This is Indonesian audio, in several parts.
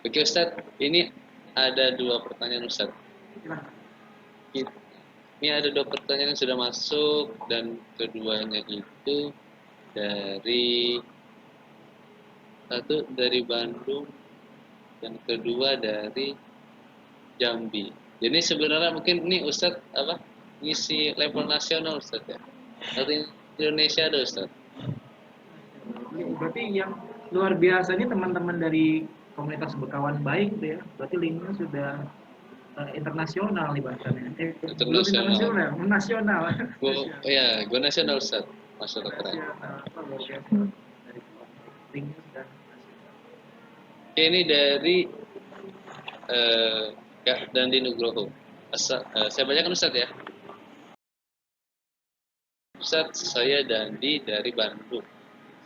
Oke Ustadz, ini ada dua pertanyaan Ustadz. Ini ada dua pertanyaan yang sudah masuk dan keduanya itu dari satu dari Bandung dan kedua dari Jambi. Jadi sebenarnya mungkin ini Ustadz apa ngisi level nasional Ustadz ya. Atau Indonesia ada Ustadz. Berarti yang luar biasa ini teman-teman dari komunitas Bekawan Baik gitu ya. Berarti linknya sudah internasional nih bahkan ya. Belum Internasional. internasional, nasional. Gue nasional Ustadz. Masalah keren. Nasional, luar biasa. Dari linknya sudah nasional. Ini dari Kak Dandi Nugroho. Saya bacakan Ustadz ya. Ustadz, saya Dandi dari Bandung.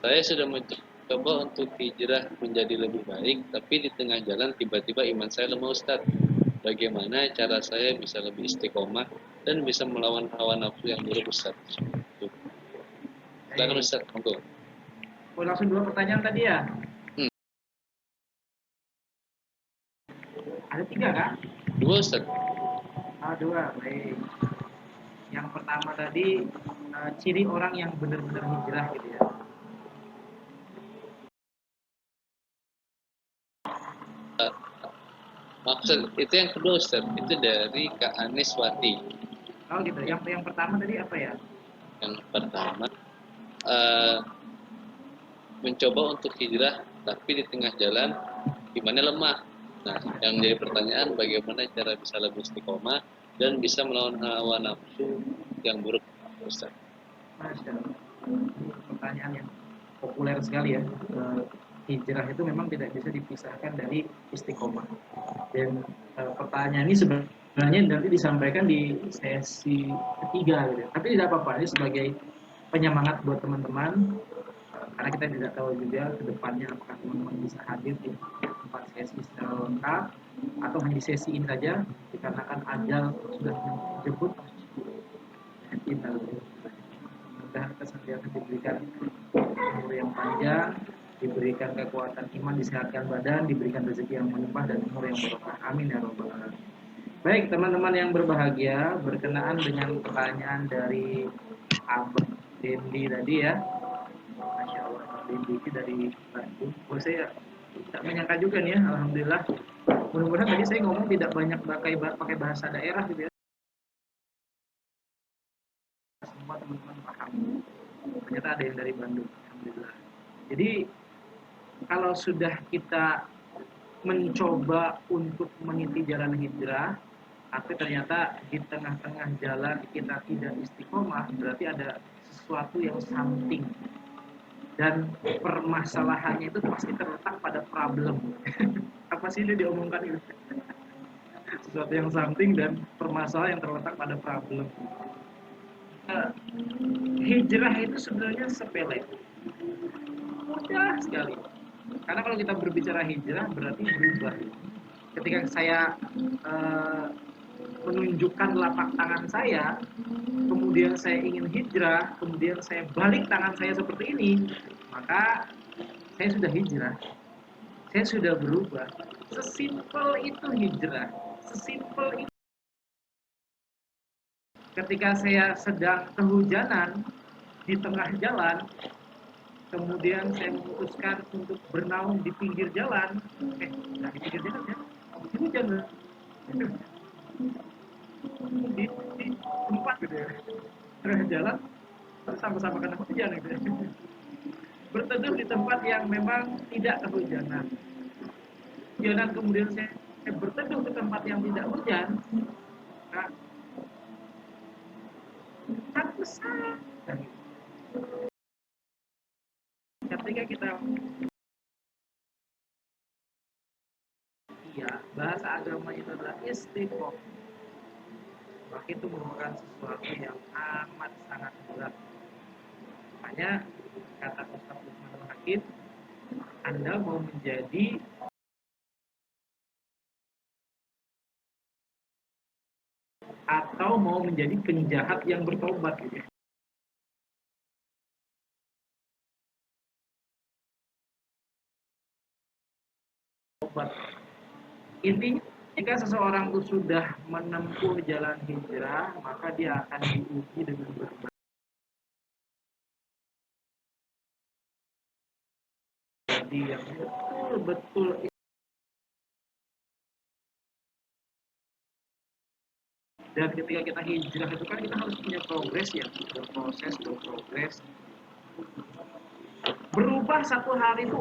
Saya sudah mencoba untuk hijrah menjadi lebih baik, tapi di tengah jalan tiba-tiba iman saya lemah Ustadz. Bagaimana cara saya bisa lebih istiqomah dan bisa melawan hawa nafsu yang buruk Ustadz? Silakan Ustadz, monggo. Langsung dua pertanyaan tadi ya. Ada tiga kan? Dua Ustadz. Dua, baik. Yang pertama tadi ciri orang yang benar-benar hijrah gitu ya. Maksud itu yang kedua Ustadz, itu dari Kak Aniswati. Oh gitu. Yang pertama tadi apa ya? Yang pertama mencoba untuk hijrah tapi di tengah jalan imannya lemah. Nah, yang jadi pertanyaan bagaimana cara bisa lebih istiqomah dan bisa melawan hawa nafsu yang buruk, Ustaz. Masya Allah. Pertanyaan yang populer sekali ya. Hijrah itu memang tidak bisa dipisahkan dari istiqomah. Dan pertanyaan ini sebenarnya nanti disampaikan di sesi ketiga gitu. Tapi tidak apa-apa, ini sebagai penyemangat buat teman-teman karena kita tidak tahu juga ke depannya apakah teman-teman bisa hadir di tempat sesi secara lengkap atau hanya di sesi ini saja dikarenakan ajal sudah menjemput. Mudah-mudahan kita senantiasa diberikan umur yang panjang, diberikan kekuatan iman, disehatkan badan, diberikan rezeki yang melimpah dan umur yang barokah. Amin ya rabbal alamin. Baik teman-teman yang berbahagia, berkenaan dengan pertanyaan dari Abang Dendi tadi ya. Masya Allah, Dendi dari Bandung. Saya tak menyangka juga nih ya, alhamdulillah. Mudah-mudahan tadi saya ngomong tidak banyak pakai bahasa daerah gitu ya. Semua teman-teman paham. Ternyata ada yang dari Bandung, alhamdulillah. Jadi kalau sudah kita mencoba untuk meniti jalan hijrah, tapi ternyata di tengah-tengah jalan kita tidak istiqomah, berarti ada sesuatu yang something. Dan permasalahannya itu pasti terletak pada problem. Apa sih ini diomongkan itu? Sesuatu yang something dan permasalahan yang terletak pada problem. Hijrah itu sebenarnya sepele, mudah sekali. Karena kalau kita berbicara hijrah berarti berubah. Ketika saya menunjukkan lapak tangan saya, kemudian saya ingin hijrah, kemudian saya balik tangan saya seperti ini, maka saya sudah hijrah, saya sudah berubah. Sesimpel itu hijrah, sesimpel itu. Ketika saya sedang kehujanan di tengah jalan, kemudian saya memutuskan untuk bernaung di pinggir jalan, nah di pinggir jalan ya, di hujan di tempat gitu ya, tengah jalan sama-sama kena hujan gitu ya. Berteduh di tempat yang memang tidak kehujanan. Hujanan kemudian saya berteduh di tempat yang tidak hujan. Nah, kan besar. Ketika kita bahasa agama itu adalah istiqomah, maka itu merupakan sesuatu yang amat sangat berat. Makanya kata Ustaz Luqman Hakim, Anda mau menjadi atau mau menjadi penjahat yang bertobat gitu ya. Tobat. Intinya, jika seseorang itu sudah menempuh jalan hijrah, maka dia akan diuji dengan berbagai yang betul-betul. Dan ketika kita hijrah itu kan kita harus punya progres ya, berprogres. Berubah satu hari itu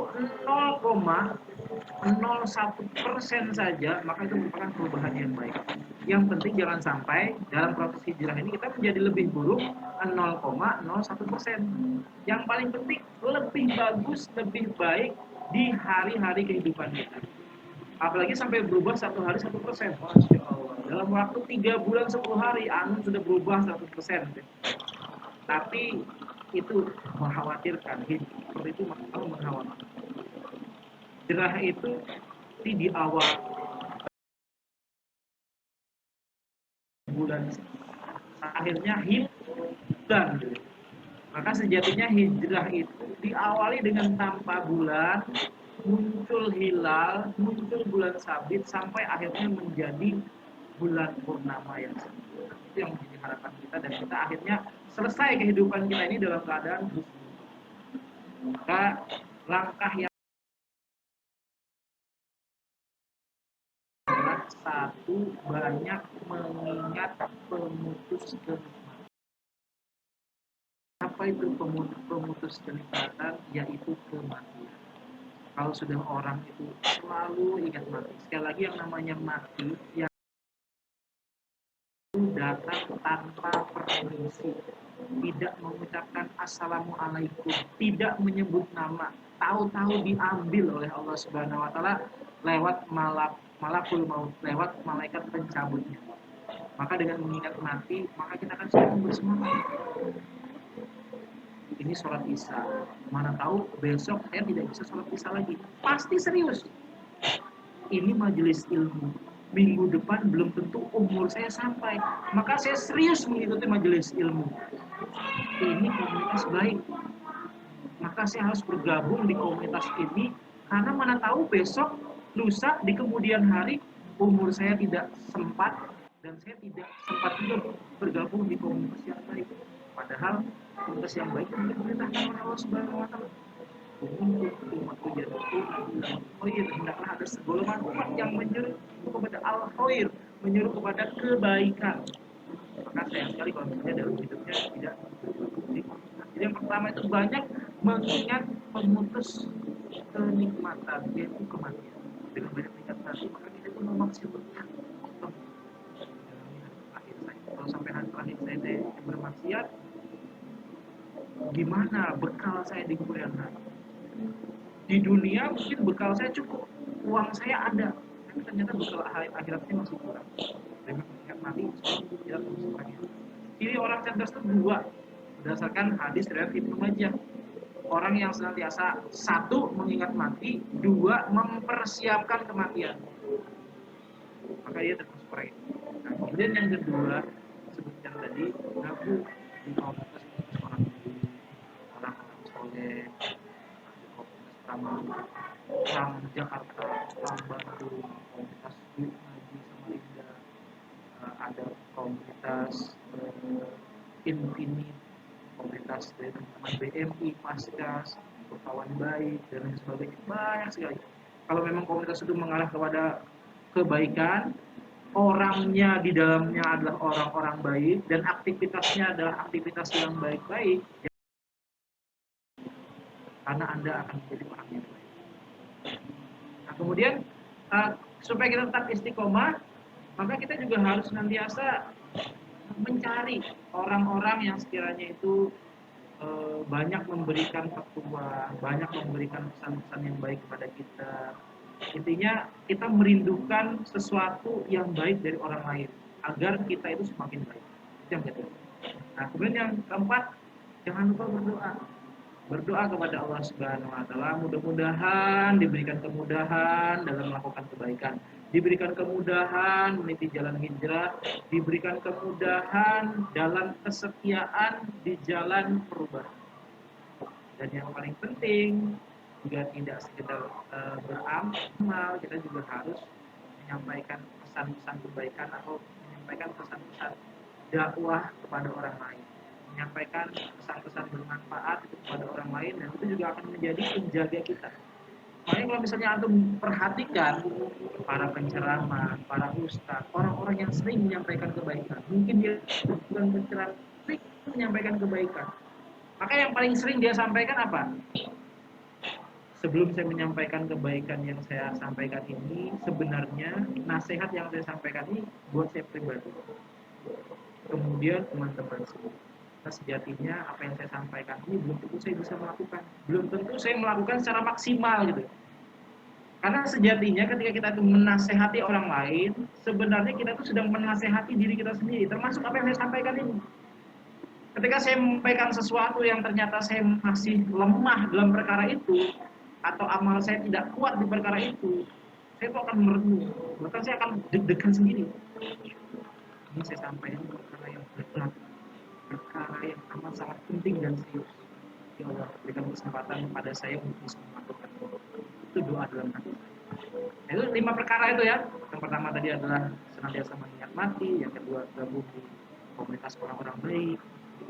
0,01% saja, maka itu merupakan perubahan yang baik. Yang penting jangan sampai dalam proses hijrah ini kita menjadi lebih buruk 0,01%. Yang paling penting lebih bagus, lebih baik di hari-hari kehidupan kita. Apalagi sampai berubah satu hari 1%. Masya Allah. Dalam waktu 3 bulan 10 hari, anu sudah berubah 100%. Tapi itu mengkhawatirkan, seperti itu malah mengkhawatirkan. Jerah itu di awal bulan, akhirnya hilang. Maka sejatinya hijrah itu diawali dengan tanpa bulan, muncul hilal, muncul bulan sabit, sampai akhirnya menjadi bulan purnama yang sempurna. Itu yang menjadi harapan kita, dan kita akhirnya selesai kehidupan kita ini dalam keadaan husnul. Maka langkah yang satu, banyak mengingat pemutus kenikmatan. Apa itu pemutus kenikmatan? Yaitu kematian. Kalau sudah orang itu selalu ingat mati. Sekali lagi, yang namanya mati yang datang tanpa permisi, tidak mengucapkan assalamualaikum, tidak menyebut nama, tahu-tahu diambil oleh Allah Subhanahu wa taala lewat malakul maut, lewat malaikat pencabutnya. Maka dengan mengingat mati, maka kita akan selalu bersemangat. Ini sholat isya, mana tahu besok saya tidak bisa sholat isya lagi, pasti serius. Ini majelis ilmu, minggu depan belum tentu umur saya sampai, maka saya serius mengikuti majelis ilmu. Ini komunitas baik, maka saya harus bergabung di komunitas ini, karena mana tahu besok, lusa, di kemudian hari umur saya tidak sempat, dan saya tidak sempat juga bergabung di komunitas yang baik. Padahal komunitas yang baik itu diperintahkan oleh Allah Subhanahu wa taala. Oh iya, hendaklah ada segolongan umat yang menyuruh kepada al-khair, menyuruh kepada kebaikan. Maka sayang sekali kalau misalnya dalam hidupnya tidak. Jadi yang pertama itu banyak mengingat pemutus kenikmatan, yaitu kematian. Dengan banyak mengingat mati, maka kita itu memaksimalkan akhir saya. Kalau sampai hari terakhir saya bermaksiat, gimana bekal saya di kemudian hari? Di dunia mungkin bekal saya cukup, uang saya ada, tapi ternyata bekal akhiratnya masih kurang. Dengan mengingat mati, tidak terus. Ciri orang cerdas itu dua, berdasarkan hadis riwayat Ibnu Majah. Orang yang senantiasa, satu, mengingat mati, dua, mempersiapkan kematian, maka dia termasuk orang itu. Nah, kemudian yang kedua, sebutkan tadi, gabung di komunitas orang soleh, orang Jakarta, orang Bandung, komunitas Ngaji Samarinda, ada komunitas Infinite, komunitas dari teman-teman BMI, Paskas, kawan baik, dan lain sebagainya, banyak sekali. Kalau memang komunitas itu mengarah kepada kebaikan, orangnya di dalamnya adalah orang-orang baik, dan aktivitasnya adalah aktivitas yang baik-baik, karena Anda akan menjadi orang yang baik. Nah, kemudian supaya kita tetap istiqomah, maka kita juga harus senantiasa mencari orang-orang yang sekiranya itu banyak memberikan fatwa, banyak memberikan pesan-pesan yang baik kepada kita. Intinya kita merindukan sesuatu yang baik dari orang lain, agar kita itu semakin baik. Itu yang kedua. Nah, kemudian yang keempat, jangan lupa berdoa. Berdoa kepada Allah Subhanahu wa taala, mudah-mudahan diberikan kemudahan dalam melakukan kebaikan, diberikan kemudahan meniti jalan hijrah, diberikan kemudahan dalam kesetiaan di jalan perubahan. Dan yang paling penting, juga tidak sekedar beramal, kita juga harus menyampaikan pesan-pesan kebaikan atau menyampaikan pesan-pesan dakwah kepada orang lain, menyampaikan pesan-pesan bermanfaat itu kepada orang lain, dan itu juga akan menjadi penjaga kita. Makanya kalau misalnya antum perhatikan para penceramah, para ustadz, orang-orang yang sering menyampaikan kebaikan, mungkin dia bukan penceramah, sering menyampaikan kebaikan. Maka yang paling sering dia sampaikan apa? Sebelum saya menyampaikan kebaikan yang saya sampaikan ini, sebenarnya nasihat yang saya sampaikan ini buat saya pribadi. Kemudian teman-teman semua. Nah, sejatinya apa yang saya sampaikan ini belum tentu saya bisa melakukan. Belum tentu saya melakukan secara maksimal gitu. Karena sejatinya ketika kita itu menasehati orang lain, sebenarnya kita itu sedang menasehati diri kita sendiri, termasuk apa yang saya sampaikan ini. Ketika saya menyampaikan sesuatu yang ternyata saya masih lemah dalam perkara itu, atau amal saya tidak kuat di perkara itu, saya itu akan merenung, bahkan saya akan deg-degan sendiri. Ini saya sampaikan perkara yang berat, perkara yang amat sangat penting dan serius. Ya Allah, berikan kesempatan kepada saya untuk bisa melakukan itu. Doa dalam hati. Itu 5 perkara itu ya. Yang pertama tadi adalah senantiasa mengingat mati, yang kedua gabung di komunitas orang-orang baik,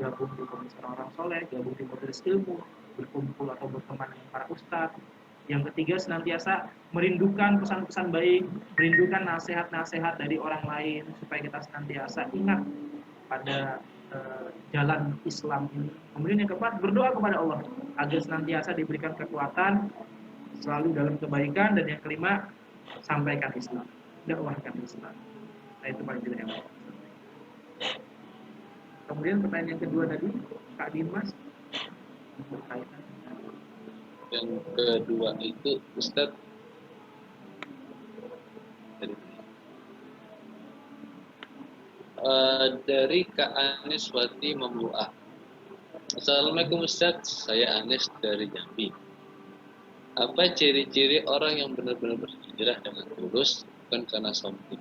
gabung di komunitas orang-orang soleh, gabung di majelis ilmu, berkumpul atau berteman dengan para ustadz. Yang ketiga senantiasa merindukan pesan-pesan baik, merindukan nasihat-nasihat dari orang lain supaya kita senantiasa ingat pada jalan Islam ini. Kemudian yang keempat, berdoa kepada Allah agar senantiasa diberikan kekuatan selalu dalam kebaikan, dan yang kelima, sampaikan Islam, dakwahkan Islam. Nah, itu paling tidak yang pertama. Kemudian pertanyaan yang kedua tadi, Kak Dimas, berkaitan. Yang kedua itu Ustadz dari Kak Aniswati Membuah. Assalamualaikum Ustadz, saya Anis dari Jambi. Apa ciri-ciri orang yang benar-benar berhijrah dengan tulus, bukan karena sombong?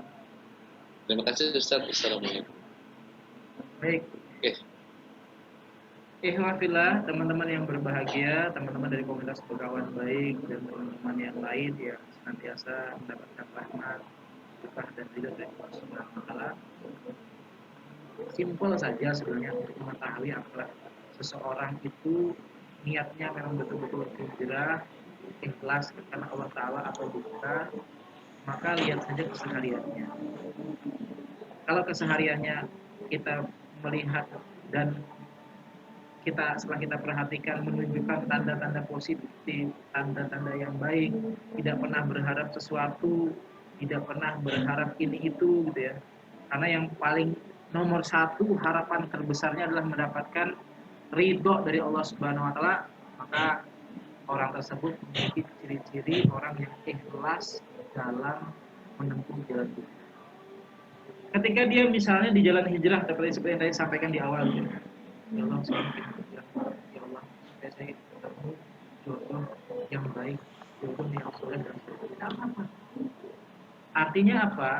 Terima kasih Ustadz. Assalamualaikum. Baik. Oke. Ikhwafillah, teman-teman yang berbahagia, teman-teman dari komunitas Berkawan Baik dan teman-teman yang lain yang senantiasa mendapatkan rahmat, berkah dan ridho dari Allah Subhanahu wa taala. Simpel saja sebenarnya untuk mengetahui apakah seseorang itu niatnya memang betul-betul hijrah, ikhlas karena Allah Ta'ala atau bukan, maka lihat saja kesehariannya. Kalau kesehariannya kita melihat dan setelah kita perhatikan menunjukkan tanda-tanda positif, tanda-tanda yang baik, tidak pernah berharap sesuatu, tidak pernah berharap ini itu gitu ya. Karena yang paling nomor satu harapan terbesarnya adalah mendapatkan ridho dari Allah Subhanahu wa taala, maka orang tersebut memiliki ciri-ciri orang yang ikhlas dalam menempuh jalan hijrah. Ketika dia misalnya di jalan hijrah seperti yang tadi sampaikan di awal, ya Allah, saya ingin hijrah, ya Allah, supaya saya ketemu jodoh yang baik, jodoh yang soleh dan tidak apa-apa. Artinya apa?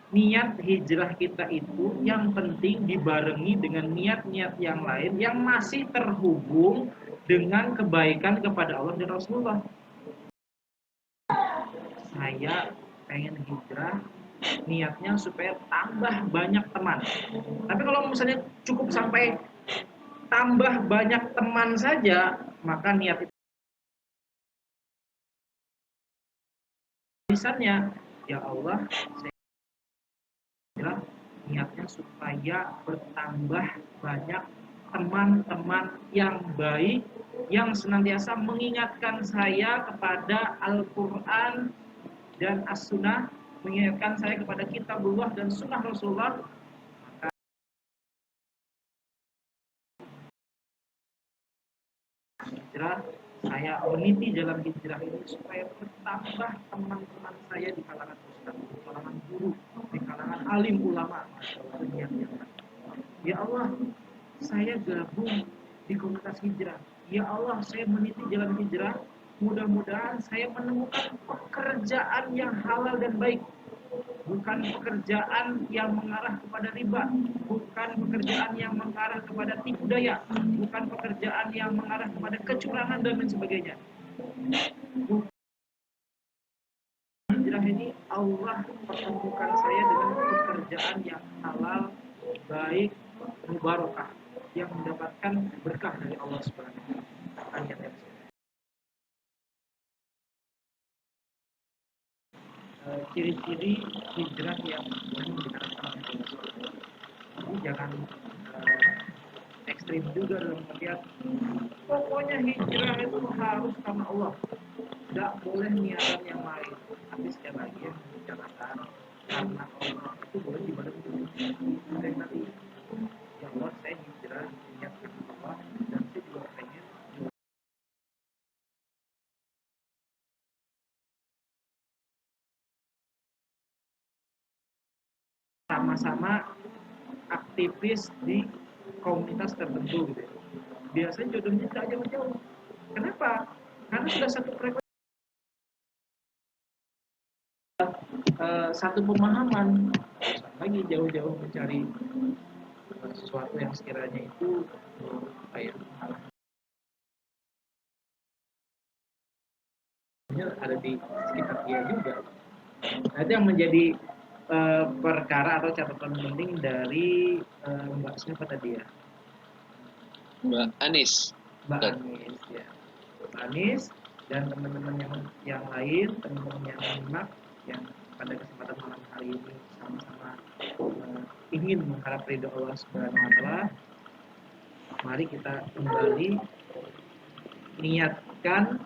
Niat hijrah kita itu yang penting dibarengi dengan niat-niat yang lain yang masih terhubung dengan kebaikan kepada Allah dan Rasulullah. Saya pengen hijrah, niatnya supaya tambah banyak teman. Tapi kalau misalnya cukup sampai tambah banyak teman saja, maka niat itu tulisannya, ya Allah, saya hijrah, niatnya supaya bertambah banyak teman-teman yang baik yang senantiasa mengingatkan saya kepada Al-Quran dan As-Sunnah, mengingatkan saya kepada Kitabullah dan Sunnah Rasulullah. Maka hijrah, saya meniti jalan hijrah ini supaya bertambah teman-teman saya di kalangan ustaz, di kalangan guru, di kalangan alim ulama. Ya Allah, saya gabung di komunitas hijrah. Ya Allah, saya meniti jalan hijrah. Mudah-mudahan saya menemukan pekerjaan yang halal dan baik. Bukan pekerjaan yang mengarah kepada riba, bukan pekerjaan yang mengarah kepada tipu daya, bukan pekerjaan yang mengarah kepada kecurangan dan lain sebagainya. Hijrah ini Allah pertemukan saya dengan pekerjaan yang halal, baik, mubarakah, yang mendapatkan berkah dari Allah Subhanahu wa taala. Ayat yang ciri-ciri hijrah yang diharapkan oleh Allah Subhanahu wa taala. Jadi jangan ekstrim juga dalam artian pokoknya hijrah itu harus karena Allah, tidak boleh niatan yang lain. Tapi sekali lagi yang dibicarakan karena Allah itu boleh dibantu dari tadi, ya Allah saya hijrah niat karena Allah, dan saya juga pengen sama-sama aktivis di komunitas tertentu gitu ya. Biasanya jodohnya tidak jauh-jauh. Kenapa? Karena sudah satu frekuensi, satu pemahaman. Lagi jauh-jauh mencari sesuatu yang sekiranya itu kayak ada di sekitar dia juga. Nah, itu yang menjadi perkara atau catatan penting dari Mbak siapa tadi ya? Mbak Anis. Mbak Anis ya. Mbak Anis dan teman-teman yang lain, teman-teman yang menyimak yang pada kesempatan malam hari ini sama-sama ingin mengharap ridho Allah Subhanahu wa taala. Mari kita kembali niatkan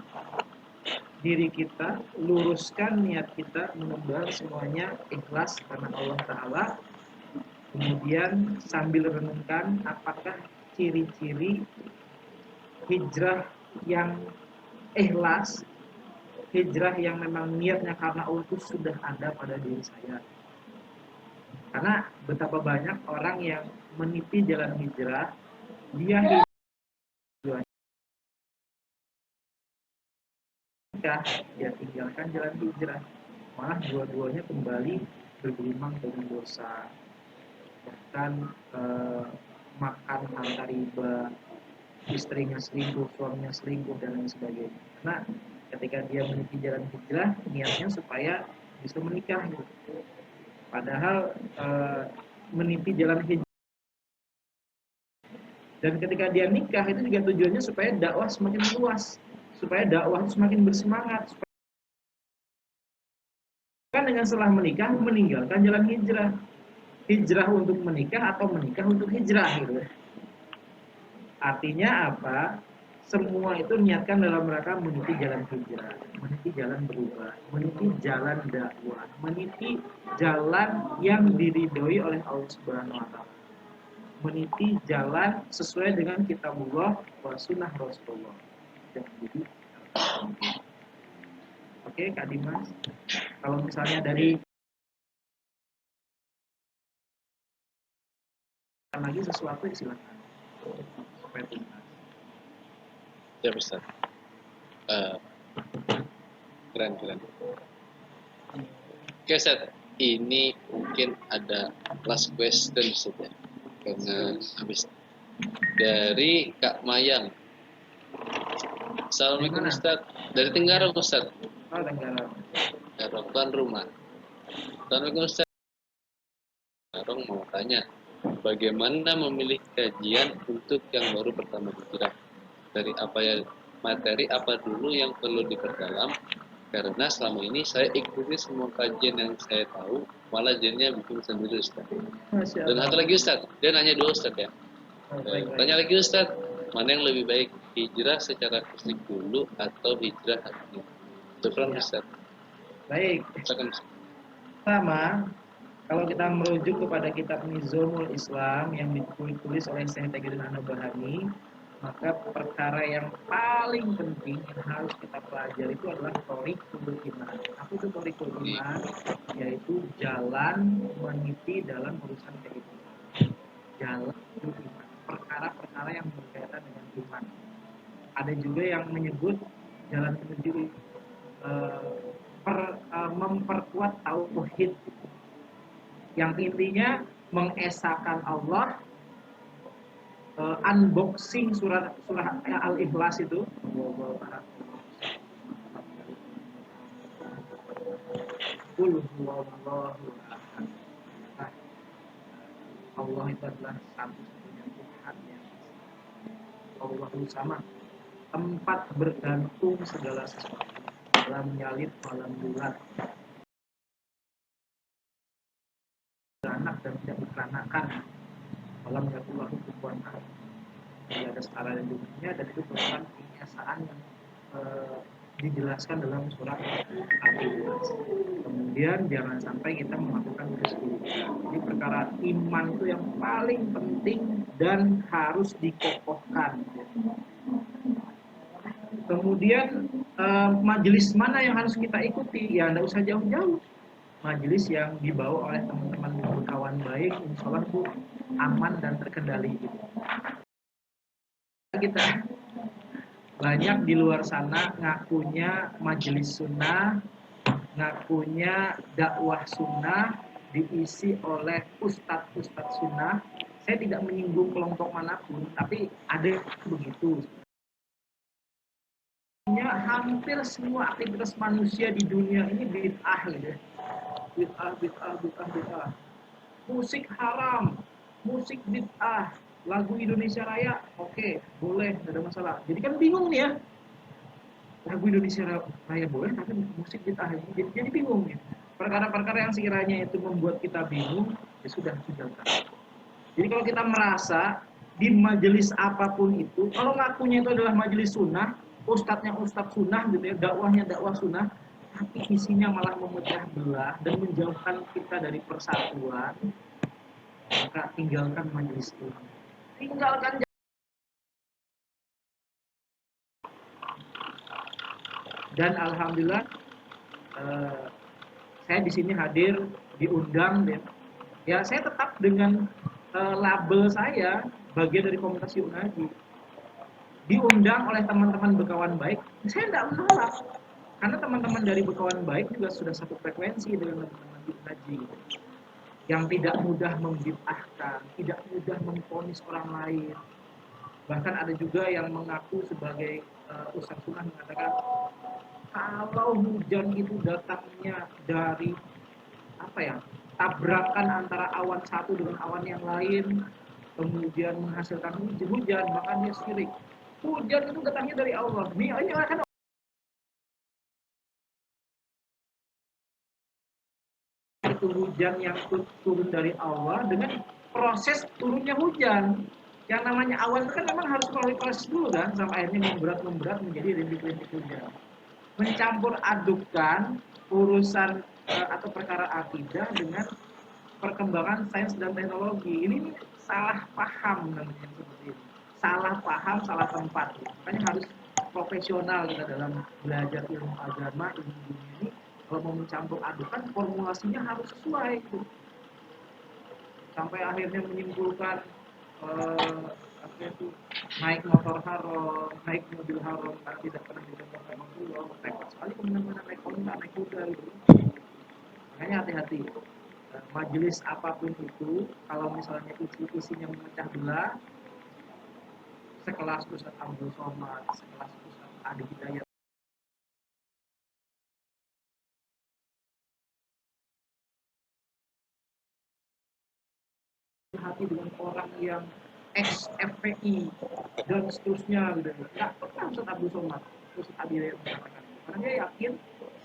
diri kita, luruskan niat kita, mudah-mudahan semuanya ikhlas karena Allah Ta'ala. Kemudian sambil renungkan apakah ciri-ciri hijrah yang ikhlas, hijrah yang memang niatnya karena Allah itu sudah ada pada diri saya. Karena betapa banyak orang yang meniti jalan hijrah, dia hijrah dia tinggalkan jalan hijrah, malah dua-duanya kembali bergelimang dengan dosa, bahkan makan harta riba, istrinya selingkuh, suaminya selingkuh, dan lain sebagainya. Karena ketika dia meniti jalan hijrah, niatnya supaya bisa menikah gitu. Padahal meniti jalan hijrah, dan ketika dia nikah itu juga tujuannya supaya dakwah semakin luas, supaya dakwah semakin bersemangat, supaya kan dengan setelah menikah meninggalkan jalan hijrah, hijrah untuk menikah atau menikah untuk hijrah gitu. Artinya apa? Semua itu niatkan dalam rangka meniti jalan hijrah, meniti jalan berubah, meniti jalan dakwah, meniti jalan yang diridhoi oleh Allah Subhanahu wa taala, meniti jalan sesuai dengan kitabullah wa sunnah Rasulullah. Jadi, oke Kak Dimas, kalau misalnya dari lagi sesuatu silakan supaya tuntas. Ya Ustaz. Keren. Oke Ustaz, ini mungkin ada last question Ustaz ya. Karena habis dari Kak Mayang. Assalamualaikum Ustaz. Dari Tenggarong Ustaz. Oh, Tenggarong. Tuan rumah. Assalamualaikum Ustaz. Tenggarong mau tanya, bagaimana memilih kajian untuk yang baru pertama hijrah? Dari apa ya, materi apa dulu yang perlu diperdalam? Karena selama ini saya ikuti semua kajian yang saya tahu, malah jadinya bikin sendiri Ustaz. Dan satu lagi Ustaz, dia nanya dulu Ustaz ya. Tanya lagi Ustaz, mana yang lebih baik, hijrah secara fisik dulu atau hijrah hati? Syukran Ustaz. Baik. Pertama, kalau kita merujuk kepada kitab Nizamul Islam yang ditulis oleh Syekh Taqiyuddin An-Nabhani, maka perkara yang paling penting yang harus kita pelajari itu adalah thoriqul iman. Apa itu thoriqul iman? Yaitu jalan meniti dalam urusan kehidupan. Jalan iman, perkara-perkara yang berkaitan dengan iman. Ada juga yang menyebut jalan menuju memperkuat tauhid, yang intinya mengesahkan Allah. Unboxing surah Al-Ikhlas itu Qul huwallahu ahad. Nah, Allah itu adalah satu-satunya Tuhan yang Allahu Samad, tempat bergantung segala sesuatu, dalam nyalip malam bulan, beranak dan tidak beranakan, malam yakullahu kufuwan ahad, tidak ada setara di dunia, dan itu merupakan kebiasaan yang dijelaskan dalam surat Al-Ikhlas. Kemudian jangan sampai kita melakukan kesyirikan. Ini perkara iman itu yang paling penting dan harus dikokohkan. Kemudian majelis mana yang harus kita ikuti? Ya tidak usah jauh-jauh. Majelis yang dibawa oleh teman-teman kawan baik, insya Allah itu aman dan terkendali. Kita banyak di luar sana ngakunya majelis sunnah, ngakunya dakwah sunnah, diisi oleh ustadz-ustadz sunnah. Saya tidak menyinggung kelompok manapun, tapi ada begitu. Hampir semua aktivitas manusia di dunia ini bid'ah gitu. Bid'ah. Musik haram, musik bid'ah. Lagu Indonesia Raya, oke, boleh, tidak ada masalah. Jadi kan bingung nih ya, lagu Indonesia Raya boleh, tapi musik bid'ah. Jadi bingung nih. Perkara-perkara yang sekiranya itu membuat kita bingung, ya sudah tinggalkan. Jadi kalau kita merasa di majelis apapun itu, kalau ngakunya itu adalah majelis sunnah, ustadznya ustadz sunnah gitu ya, dakwahnya dakwah sunnah, tapi isinya malah memecah belah dan menjauhkan kita dari persatuan, maka tinggalkan majelis itu. Tinggalkan. Dan alhamdulillah saya di sini hadir, diundang, ya saya tetap dengan label saya bagian dari komunitas Yunaji, diundang oleh teman-teman Bekawan Baik. Saya tidak menolak, karena teman-teman dari Bekawan Baik juga sudah satu frekuensi dengan teman-teman Yunaji, yang tidak mudah membid'ahkan, tidak mudah memvonis orang lain. Bahkan ada juga yang mengaku sebagai ustadz sunnah mengatakan kalau hujan itu datangnya dari tabrakan antara awan satu dengan awan yang lain, kemudian menghasilkan hujan, maka dia syirik. Hujan itu datangnya dari Allah. Ini akan itu hujan yang turun dari Allah dengan proses turunnya hujan. Yang namanya awan itu kan memang harus melalui proses dulu kan, sampai akhirnya memberat menjadi rintik-rintik hujan. Mencampur adukan urusan atau perkara akidah dengan perkembangan sains dan teknologi. Ini salah paham namanya seperti ini. Salah paham, salah tempat. Makanya harus profesional kita dalam belajar ilmu agama, ilmu dunia ini. Kalau mau mencampur adukan, formulasinya harus sesuai. Sampai akhirnya menyimpulkan naik motor haram, naik mobil haram karena tidak pernah dicontohkan Rasulullah, repot sekali kemana-mana naik onta, naik kuda gitu. Makanya hati-hati. Majelis apapun itu, kalau misalnya isinya memecah belah, sekelas Ustaz Abdul Somad, sekelas Ustaz Adi Hidayat, hati dengan orang yang ex-FPI dan seterusnya gitu. Nggak pernah Ustaz Abdul Somad, Ustaz Adi Hidayat mengatakan, karena dia yakin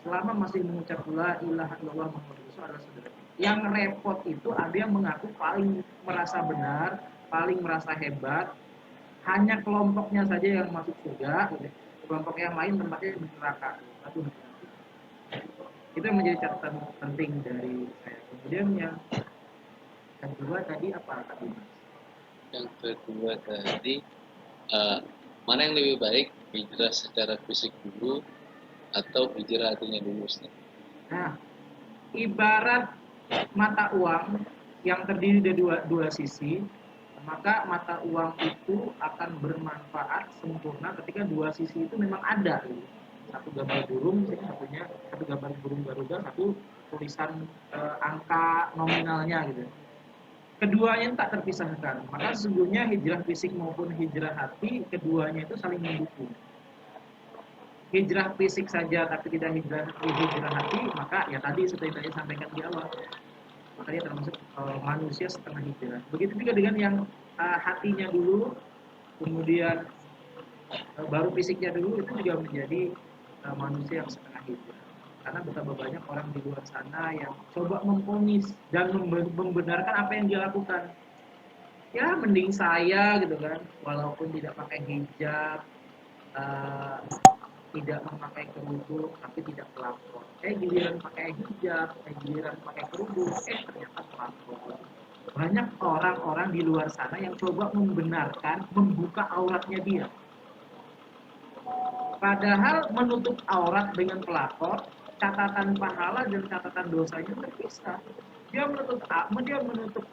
selama masih mengucap la ilaha illallah Muhammadur Rasulullah adalah saudara. Yang repot itu ada yang mengaku paling merasa benar, paling merasa hebat, hanya kelompoknya saja yang masuk surga, gitu. Kelompok yang lain tempatnya di neraka. Itu yang menjadi catatan penting dari saya. Kemudian yang kedua tadi apa tadi? Yang kedua tadi mana yang lebih baik, hijrah secara fisik dulu atau hijrah hatinya dulu, Ustaz? Nah, ibarat mata uang yang terdiri dari dua sisi, maka mata uang itu akan bermanfaat sempurna ketika dua sisi itu memang ada. Satu gambar burung, satunya satu gambar burung garuda, satu tulisan angka nominalnya gitu. Keduanya tak terpisahkan. Maka sesungguhnya hijrah fisik maupun hijrah hati, keduanya itu saling mendukung. hijrah fisik saja tapi tidak hijrah hati, maka ya tadi seperti yang saya sampaikan di awal, makanya termasuk manusia setengah hijrah. Begitu juga dengan yang hatinya dulu, kemudian baru fisiknya dulu, itu juga menjadi manusia yang setengah hijrah. Karena betapa banyak orang di luar sana yang coba memponis dan membenarkan apa yang dia lakukan. Ya mending saya gitu kan, walaupun tidak pakai hijab, uh, tidak memakai kerudung, tapi tidak pelakor. Giliran pakai hijab, giliran pakai kerudung, ternyata pelakor. Banyak orang-orang di luar sana yang coba membenarkan, membuka auratnya dia. Padahal menutup aurat dengan pelakor, catatan pahala dan catatan dosanya terpisah. Dia menutup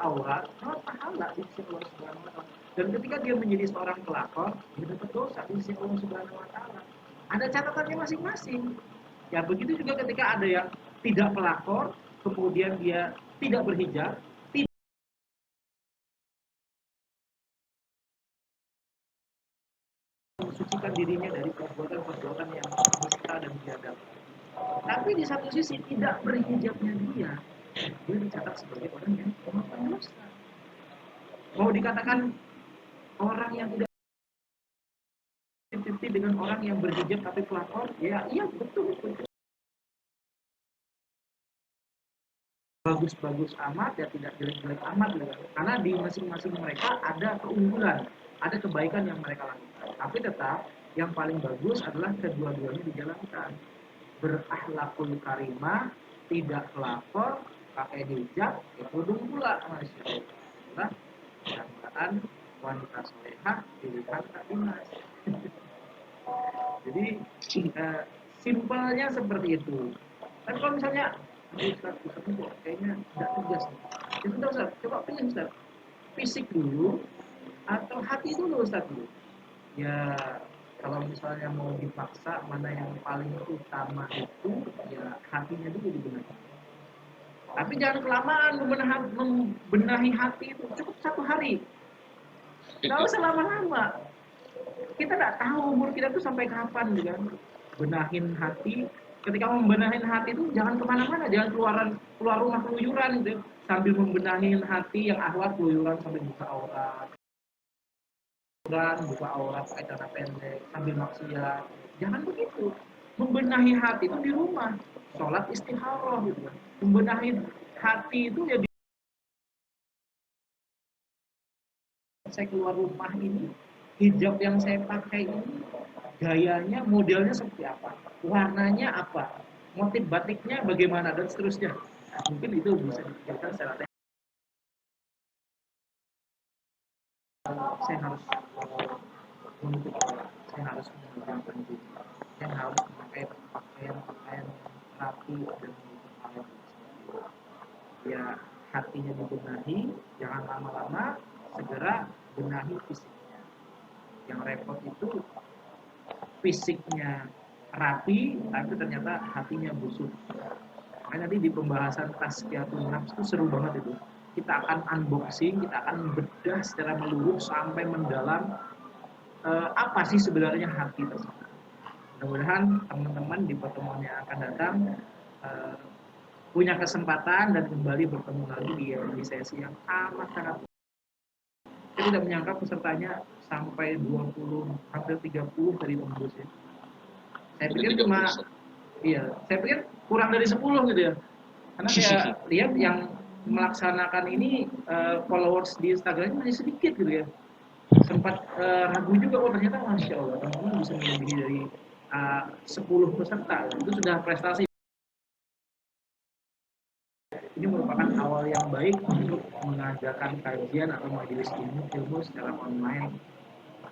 aurat, pahala di sisi Allah Subhanahu wa taala. Dan ketika dia menjadi seorang pelakor, dia dapat dosa di sisi Allah Subhanahu wa taala. Ada catatannya masing-masing. Ya begitu juga ketika ada yang tidak pelakor, kemudian dia tidak berhijab, mensucikan dirinya dari perbuatan-perbuatan yang dusta dan biadab. Tapi di satu sisi tidak berhijabnya dia dicatat sebagai orang yang melakukan dosa. Mau dikatakan orang yang tidak fifty dengan orang yang berhijab tapi pelakor, ya iya betul. Bagus-bagus amat ya tidak jelek-jelek amat gitu. Karena di masing-masing mereka ada keunggulan, ada kebaikan yang mereka lakukan. Tapi tetap yang paling bagus adalah kedua-duanya dijalankan. Berakhlakul karimah, tidak pelakor, pakai hijab, ya kerudung pula, masya Allah. Dambaan wanita solehah pilihan tak dinas. Jadi simpelnya seperti itu. Tapi kalau misalnya Ustaz kok kayaknya tidak tegas nih. Ya sudah Ustaz, coba pilih Ustaz. Fisik dulu atau hati dulu Ustaz dulu. Ya kalau misalnya mau dipaksa mana yang paling utama itu, ya hatinya dulu dibenahi. Tapi jangan kelamaan membenahi hati itu, cukup 1 hari. Nggak usah lama-lama. Kita nggak tahu umur kita tuh sampai kapan gitu kan. Benahin hati, ketika membenahin hati itu jangan kemana-mana, jangan keluar rumah keluyuran gitu. Sambil membenahin hati yang akhwat keluyuran sambil buka aurat, buka aurat pakai celana pendek sambil maksiat. Jangan begitu. Membenahi hati itu di rumah, sholat istikharah gitu kan. Membenahi hati itu ya saya keluar rumah ini, hijab yang saya pakai ini gayanya, modelnya seperti apa, warnanya apa, motif batiknya bagaimana dan seterusnya. Nah, mungkin itu bisa dipikirkan secara teknis. Saya harus menutup aurat, saya harus menunjukkan diri, saya harus memakai pakaian rapi dan menutup aurat. Ya hatinya dibenahi, jangan lama-lama, segera benahi fisiknya. Yang repot itu fisiknya rapi, tapi ternyata hatinya busuk. Makanya nanti di pembahasan tazkiyatun nafs itu seru banget itu. Kita akan unboxing, kita akan bedah secara menyeluruh sampai mendalam apa sih sebenarnya hati tersebut. Mudah-mudahan teman-teman di pertemuan yang akan datang punya kesempatan dan kembali bertemu lagi di sesi yang amat sangat. Saya tidak menyangka pesertanya sampai 20, hampir 30 dari tembus ya. Saya pikir saya pikir kurang dari 10 gitu ya. Karena saya lihat yang melaksanakan ini followers di Instagramnya masih sedikit gitu ya. Sempat ragu juga, ternyata Masya Allah teman-teman bisa melebihi dari 10 peserta. Itu sudah prestasi. Ini merupakan awal yang baik untuk mengajarkan kajian atau majelis ilmu secara online.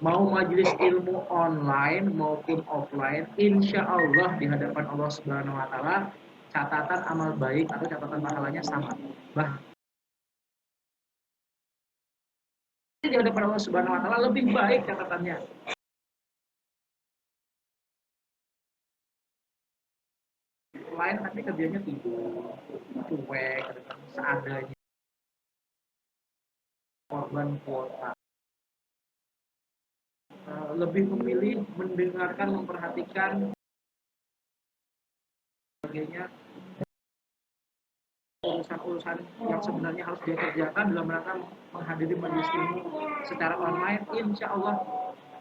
Mau majelis ilmu online maupun offline, insya Allah di hadapan Allah Subhanahu Wa Taala catatan amal baik atau catatan pahalanya sama. Di hadapan Allah Subhanahu Wa Taala lebih baik catatannya. Lain tapi kerjanya tidur, cuek, seadanya, korban kuota. Lebih memilih mendengarkan, memperhatikan sebagainya, urusan-urusan yang sebenarnya harus dia kerjakan dalam rangka menghadiri majelis ilmu secara online, insya Allah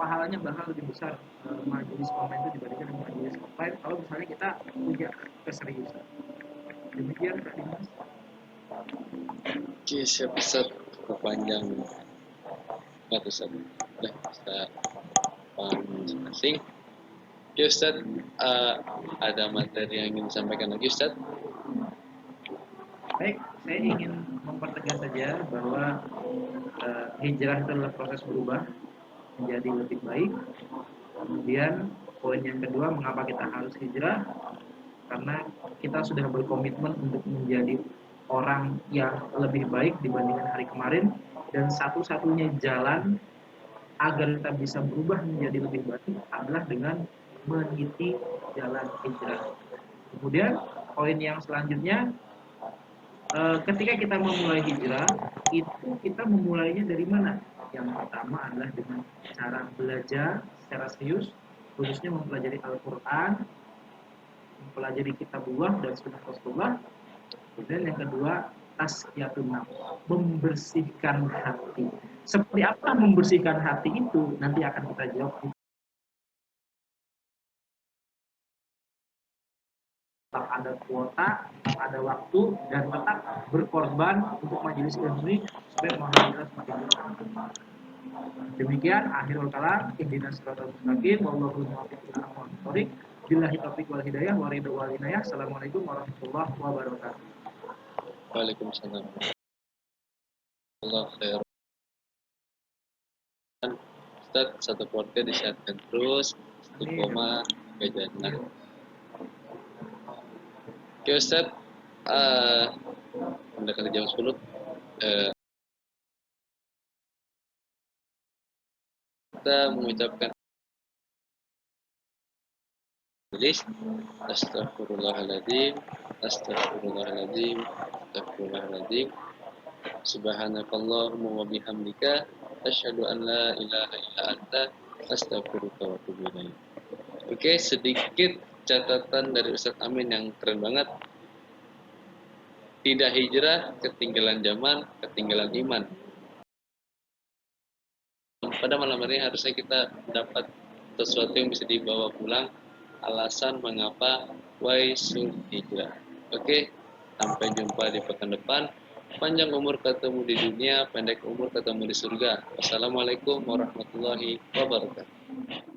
pahalanya bakal lebih besar majelis online itu dibandingkan dengan majelis offline kalau misalnya kita punya keseriusan. Demikian Kak Dimas. Oke, siap Ustaz. Cukup panjang banget Ustaz. Udah bisa paham masing-masing. Oke Ustaz, ada materi yang ingin disampaikan lagi Ustaz? Baik, saya ingin mempertegas saja bahwa hijrah itu adalah proses berubah menjadi lebih baik. Kemudian poin yang kedua, mengapa kita harus hijrah? Karena kita sudah berkomitmen untuk menjadi orang yang lebih baik dibandingkan hari kemarin, dan satu-satunya jalan agar kita bisa berubah menjadi lebih baik adalah dengan meniti jalan hijrah. Kemudian poin yang selanjutnya, ketika kita memulai hijrah, itu kita memulainya dari mana? Yang pertama adalah dengan cara belajar secara serius, khususnya mempelajari Al-Quran, mempelajari kitabullah dan sunnah Rasulullah. Kemudian yang kedua, tazkiyatun nafs, membersihkan hati. Seperti apa membersihkan hati itu? Nanti akan kita jawab. Tetap ada kuota, tetap ada waktu, dan tetap berkorban untuk majelis ilmu ini supaya pemahaman kita semakin berkembang. Demikian akhirul kalam, ihdinas siratal mustaqim, wallahu muwaffiq ila aqwamit thoriq. Billahi taufiq wal hidayah, wa ridho wal inayah. Assalamualaikum warahmatullahi wabarakatuh. Waalaikumsalam. Allah khair. Ustaz, satu keluarga disehatkan terus, istiqomah, kejangan. Oke Ustaz, mendekati jam 10, kita mengucapkan tulis astagfirullahaladzim, astagfirullahaladzim, astagfirullahaladzim, subhanakallahumma wa bihamdika asyhadu an la ilaha illa anta astaghfiruka wa atubu ilaik. Oke, sedikit catatan dari Ustaz Amin yang keren banget. Tidak hijrah, ketinggalan zaman, ketinggalan iman. Pada malam hari harusnya kita dapat sesuatu yang bisa dibawa pulang, alasan mengapa why should hijrah. Oke, sampai jumpa di pekan depan. Panjang umur ketemu di dunia, pendek umur ketemu di surga. Wassalamualaikum warahmatullahi wabarakatuh.